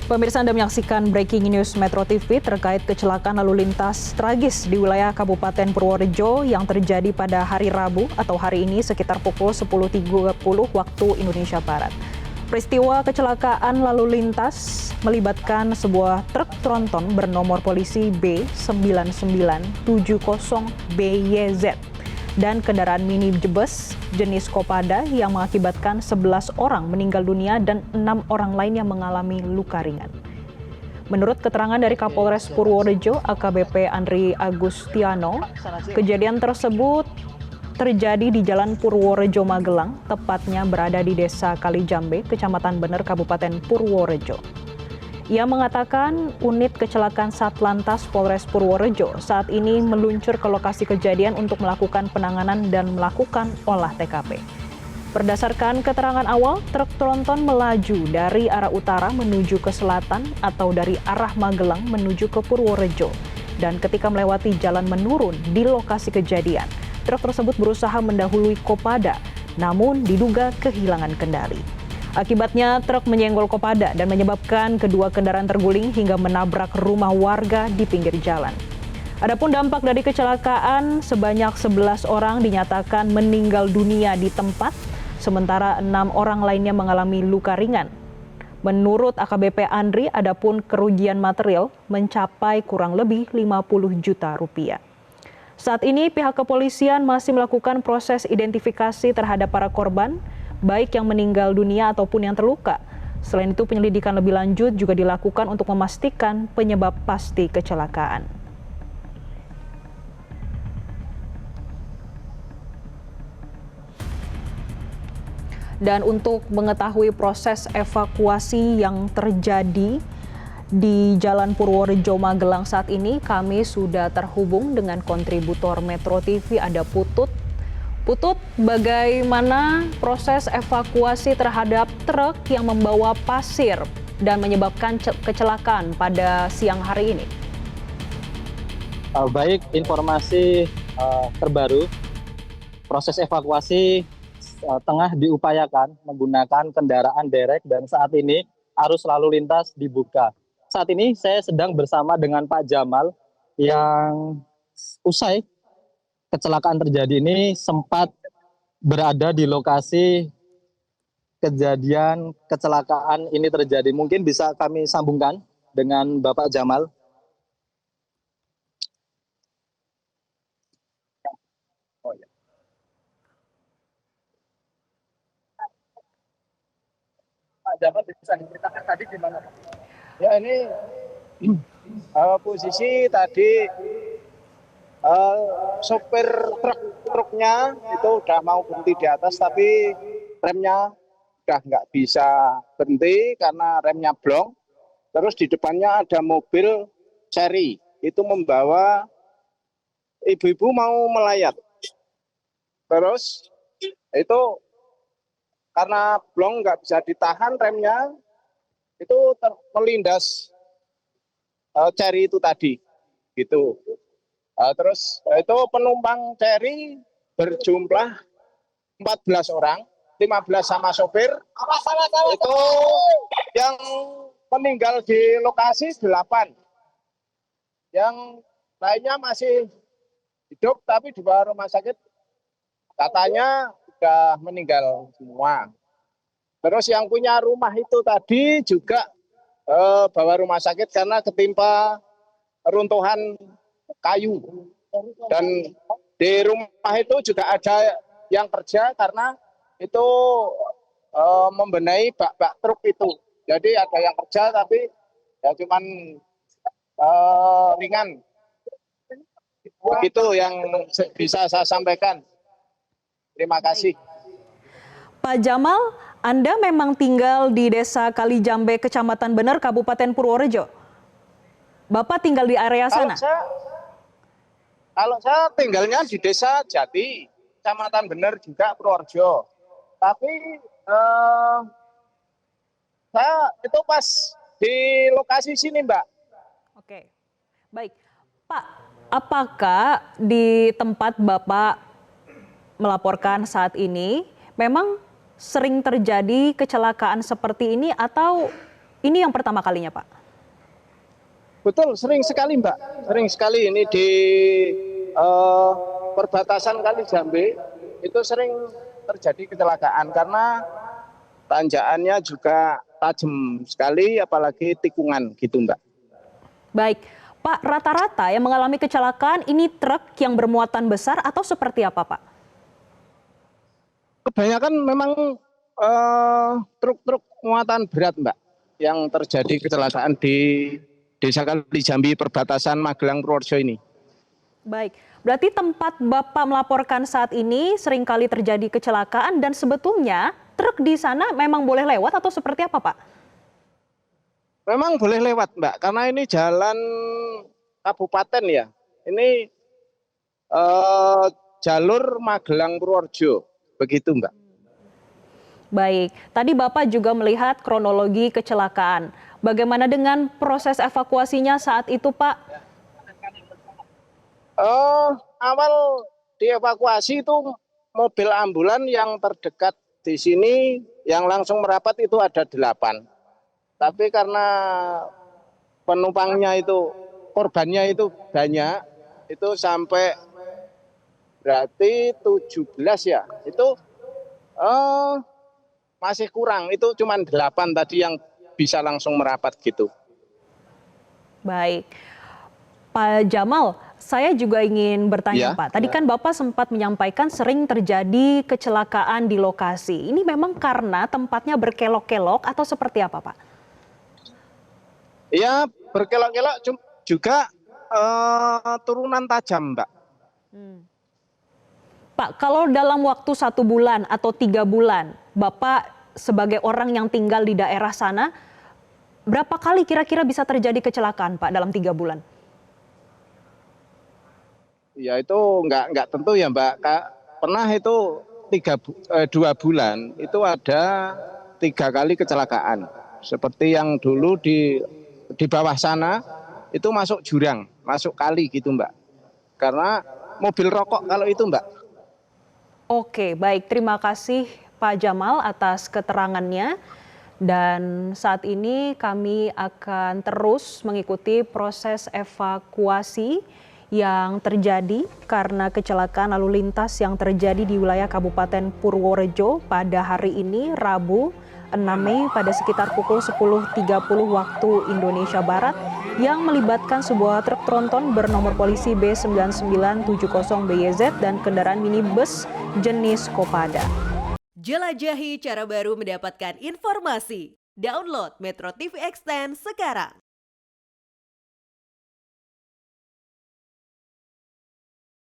Pemirsa, Anda menyaksikan Breaking News Metro TV terkait kecelakaan lalu lintas tragis di wilayah Kabupaten Purworejo yang terjadi pada hari Rabu atau hari ini sekitar pukul 10.30 waktu Indonesia Barat. Peristiwa kecelakaan lalu lintas melibatkan sebuah truk tronton bernomor polisi B9970BYZ dan kendaraan minibus jenis Kopada yang mengakibatkan 11 orang meninggal dunia dan 6 orang lain yang mengalami luka ringan. Menurut keterangan dari Kapolres Purworejo AKBP Andri Agustiano, kejadian tersebut terjadi di Jalan Purworejo Magelang, tepatnya berada di Desa Kalijambe, Kecamatan Bener, Kabupaten Purworejo. Ia mengatakan unit kecelakaan Satlantas Polres Purworejo saat ini meluncur ke lokasi kejadian untuk melakukan penanganan dan melakukan olah TKP. Berdasarkan keterangan awal, truk tronton melaju dari arah utara menuju ke selatan atau dari arah Magelang menuju ke Purworejo. Dan ketika melewati jalan menurun di lokasi kejadian, truk tersebut berusaha mendahului Kopada, namun diduga kehilangan kendali. Akibatnya truk menyenggol Kopada dan menyebabkan kedua kendaraan terguling hingga menabrak rumah warga di pinggir jalan. Adapun dampak dari kecelakaan, sebanyak 11 orang dinyatakan meninggal dunia di tempat, sementara 6 orang lainnya mengalami luka ringan. Menurut AKBP Andri, adapun kerugian material mencapai kurang lebih 50 juta rupiah. Saat ini pihak kepolisian masih melakukan proses identifikasi terhadap para korban, baik yang meninggal dunia ataupun yang terluka. Selain itu, penyelidikan lebih lanjut juga dilakukan untuk memastikan penyebab pasti kecelakaan. Dan untuk mengetahui proses evakuasi yang terjadi di Jalan Purworejo Magelang saat ini, kami sudah terhubung dengan kontributor Metro TV, ada Putut. Putut, bagaimana proses evakuasi terhadap truk yang membawa pasir dan menyebabkan kecelakaan pada siang hari ini? Baik, informasi terbaru, proses evakuasi tengah diupayakan menggunakan kendaraan derek dan saat ini arus lalu lintas dibuka. Saat ini saya sedang bersama dengan Pak Jamal yang usai kecelakaan terjadi ini sempat berada di lokasi kejadian kecelakaan ini terjadi. Mungkin bisa kami sambungkan dengan Bapak Jamal. Pak Jamal bisa diceritakan tadi di mana, Pak? Ya, ini posisi tadi sopir truknya itu udah mau berhenti di atas, tapi remnya udah nggak bisa berhenti karena remnya blong. Terus di depannya ada mobil Cherry, itu membawa ibu-ibu mau melayat. Terus itu karena blong nggak bisa ditahan remnya, itu melindas Cherry itu tadi, gitu. Terus itu penumpang Cherry berjumlah 14 orang, 15 sama sopir. Itu yang meninggal di lokasi 8. Yang lainnya masih hidup tapi di bawah rumah sakit katanya sudah meninggal semua. Terus yang punya rumah itu tadi juga bawa rumah sakit karena ketimpa runtuhan kayu. Dan di rumah itu juga ada yang kerja karena itu membenahi bak-bak truk itu. Jadi ada yang kerja tapi ya cuman ringan. Begitu yang bisa saya sampaikan. Terima kasih. Pak Jamal, Anda memang tinggal di Desa Kalijambe, Kecamatan Bener, Kabupaten Purworejo. Bapak tinggal di area sana? Kalau saya tinggalnya di Desa Jati, Kecamatan Bener juga Purworejo. Tapi saya itu pas di lokasi sini, Mbak. Oke, baik. Pak, apakah di tempat Bapak melaporkan saat ini memang sering terjadi kecelakaan seperti ini atau ini yang pertama kalinya, Pak? Betul, sering sekali Mbak. Sering sekali ini di perbatasan Kali Jambe itu sering terjadi kecelakaan karena tanjakannya juga tajam sekali, apalagi tikungan gitu Mbak. Baik, Pak, rata-rata yang mengalami kecelakaan ini truk yang bermuatan besar atau seperti apa, Pak? Kebanyakan memang truk-truk muatan berat Mbak yang terjadi kecelakaan di Desa Kali Jambi perbatasan Magelang Purworejo ini. Baik, berarti tempat Bapak melaporkan saat ini seringkali terjadi kecelakaan dan sebetulnya truk di sana memang boleh lewat atau seperti apa, Pak? Memang boleh lewat Mbak, karena ini jalan kabupaten ya. Ini jalur Magelang Purworejo, begitu Mbak. Baik, tadi Bapak juga melihat kronologi kecelakaan. Bagaimana dengan proses evakuasinya saat itu, Pak? Awal dievakuasi itu mobil ambulan yang terdekat di sini yang langsung merapat itu ada 8. Tapi karena penumpangnya itu, korbannya itu banyak, itu sampai berarti 17 ya. Itu masih kurang, itu cuma 8 tadi yang bisa langsung merapat gitu. Baik, Pak Jamal, saya juga ingin bertanya, Ya. Pak. Tadi kan Bapak sempat menyampaikan sering terjadi kecelakaan di lokasi. Ini memang karena tempatnya berkelok-kelok atau seperti apa, Pak? Ya, berkelok-kelok juga turunan tajam, Mbak. Pak, kalau dalam waktu 1 bulan atau 3 bulan, Bapak sebagai orang yang tinggal di daerah sana, berapa kali kira-kira bisa terjadi kecelakaan, Pak, dalam 3 bulan? Ya itu nggak tentu ya Mbak. Pernah itu 2 bulan itu ada 3 kali kecelakaan. Seperti yang dulu di bawah sana itu masuk jurang, masuk kali gitu Mbak. Karena mobil rokok kalau itu Mbak. Oke, baik. Terima kasih Pak Jamal atas keterangannya. Dan saat ini kami akan terus mengikuti proses evakuasi yang terjadi karena kecelakaan lalu lintas yang terjadi di wilayah Kabupaten Purworejo pada hari ini, Rabu 6 Mei pada sekitar pukul 10.30 waktu Indonesia Barat yang melibatkan sebuah truk tronton bernomor polisi B9970BYZ dan kendaraan minibus jenis Kopada. Jelajahi cara baru mendapatkan informasi. Download Metro TV Extend sekarang.